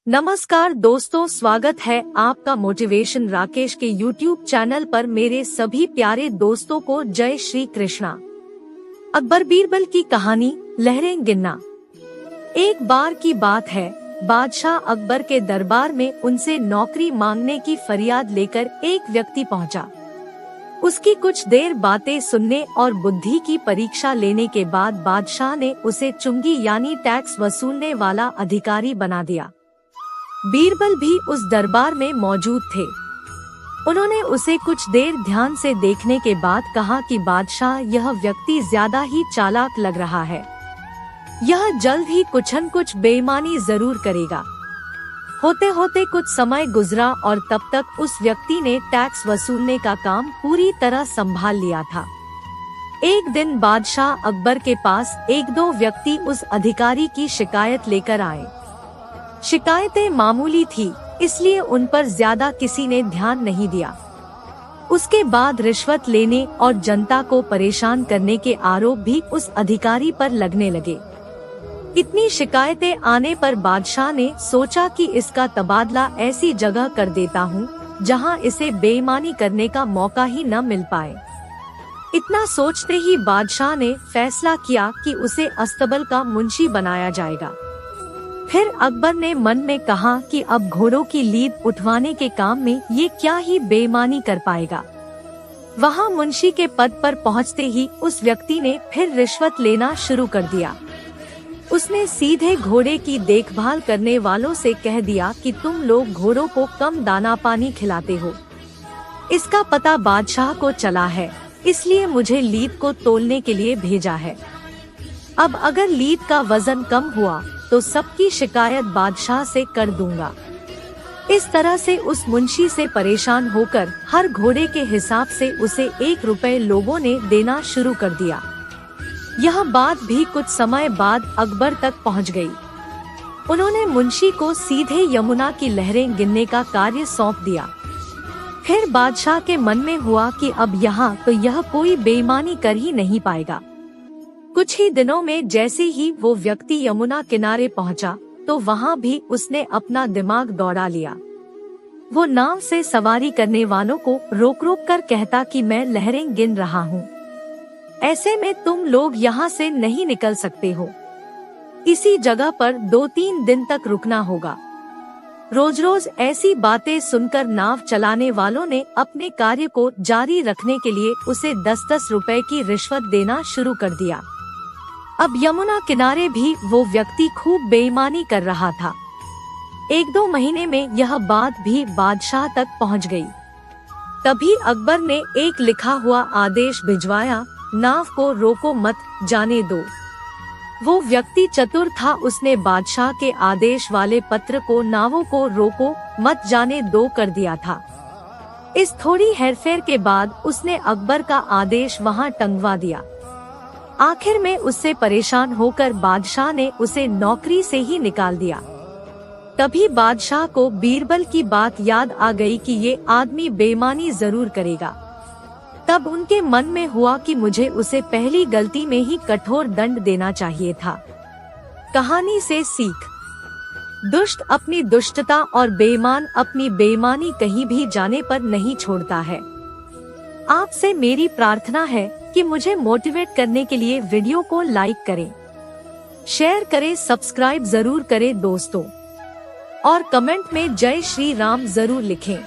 नमस्कार दोस्तों, स्वागत है आपका मोटिवेशन राकेश के YouTube चैनल पर। मेरे सभी प्यारे दोस्तों को जय श्री कृष्णा। अकबर बीरबल की कहानी, लहरें गिनना। एक बार की बात है, बादशाह अकबर के दरबार में उनसे नौकरी मांगने की फरियाद लेकर एक व्यक्ति पहुंचा। उसकी कुछ देर बातें सुनने और बुद्धि की परीक्षा लेने के बाद बादशाह ने उसे चुंगी यानी टैक्स वसूलने वाला अधिकारी बना दिया। बीरबल भी उस दरबार में मौजूद थे। उन्होंने उसे कुछ देर ध्यान से देखने के बाद कहा कि बादशाह, यह व्यक्ति ज्यादा ही चालाक लग रहा है। यह जल्द ही कुछ न कुछ बेईमानी जरूर करेगा। होते होते कुछ समय गुजरा और तब तक उस व्यक्ति ने टैक्स वसूलने का काम पूरी तरह संभाल लिया था। एक दिन बादशाह अकबर के पास एक दो व्यक्ति उस अधिकारी की शिकायत लेकर आए। शिकायतें मामूली थी, इसलिए उन पर ज्यादा किसी ने ध्यान नहीं दिया। उसके बाद रिश्वत लेने और जनता को परेशान करने के आरोप भी उस अधिकारी पर लगने लगे। इतनी शिकायतें आने पर बादशाह ने सोचा कि इसका तबादला ऐसी जगह कर देता हूँ जहाँ इसे बेईमानी करने का मौका ही न मिल पाए। इतना सोचते ही बादशाह ने फैसला किया कि उसे अस्तबल का मुंशी बनाया जाएगा। फिर अकबर ने मन में कहा कि अब घोड़ों की लीद उठवाने के काम में ये क्या ही बेईमानी कर पाएगा। वहाँ मुंशी के पद पर पहुँचते ही उस व्यक्ति ने फिर रिश्वत लेना शुरू कर दिया। उसने सीधे घोड़े की देखभाल करने वालों से कह दिया कि तुम लोग घोड़ों को कम दाना पानी खिलाते हो। इसका पता बादशाह को चला है, इसलिए मुझे लीद को तोलने के लिए भेजा है। अब अगर लीद का वजन कम हुआ तो सबकी शिकायत बादशाह से कर दूंगा। इस तरह से उस मुंशी से परेशान होकर हर घोड़े के हिसाब से उसे 1 रुपए लोगों ने देना शुरू कर दिया। यह बात भी कुछ समय बाद अकबर तक पहुंच गई। उन्होंने मुंशी को सीधे यमुना की लहरें गिनने का कार्य सौंप दिया। फिर बादशाह के मन में हुआ कि अब यहाँ तो यह कोई बेईमानी कर ही नहीं पाएगा। कुछ ही दिनों में जैसे ही वो व्यक्ति यमुना किनारे पहुंचा तो वहाँ भी उसने अपना दिमाग दौड़ा लिया। वो नाव से सवारी करने वालों को रोक रोक कर कहता कि मैं लहरें गिन रहा हूँ, ऐसे में तुम लोग यहाँ से नहीं निकल सकते हो। इसी जगह पर 2-3 दिन तक रुकना होगा। रोज रोज ऐसी बातें सुनकर नाव चलाने वालों ने अपने कार्य को जारी रखने के लिए उसे 10-10 रुपए की रिश्वत देना शुरू कर दिया। अब यमुना किनारे भी वो व्यक्ति खूब बेईमानी कर रहा था। 1-2 महीने में यह बात भी बादशाह तक पहुंच गई। तभी अकबर ने एक लिखा हुआ आदेश भिजवाया, नाव को रोको मत, जाने दो। वो व्यक्ति चतुर था, उसने बादशाह के आदेश वाले पत्र को नावों को रोको मत जाने दो कर दिया था। इस थोड़ी हेरफेर के बाद उसने अकबर का आदेश वहां टंगवा दिया। आखिर में उससे परेशान होकर बादशाह ने उसे नौकरी से ही निकाल दिया। तभी बादशाह को बीरबल की बात याद आ गई कि ये आदमी बेईमानी जरूर करेगा। तब उनके मन में हुआ कि मुझे उसे पहली गलती में ही कठोर दंड देना चाहिए था। कहानी से सीख, दुष्ट अपनी दुष्टता और बेईमान अपनी बेईमानी कहीं भी जाने पर नहीं छोड़ता है। आपसे मेरी प्रार्थना है कि मुझे मोटिवेट करने के लिए वीडियो को लाइक करें, शेयर करें, सब्सक्राइब जरूर करें दोस्तों, और कमेंट में जय श्री राम जरूर लिखें।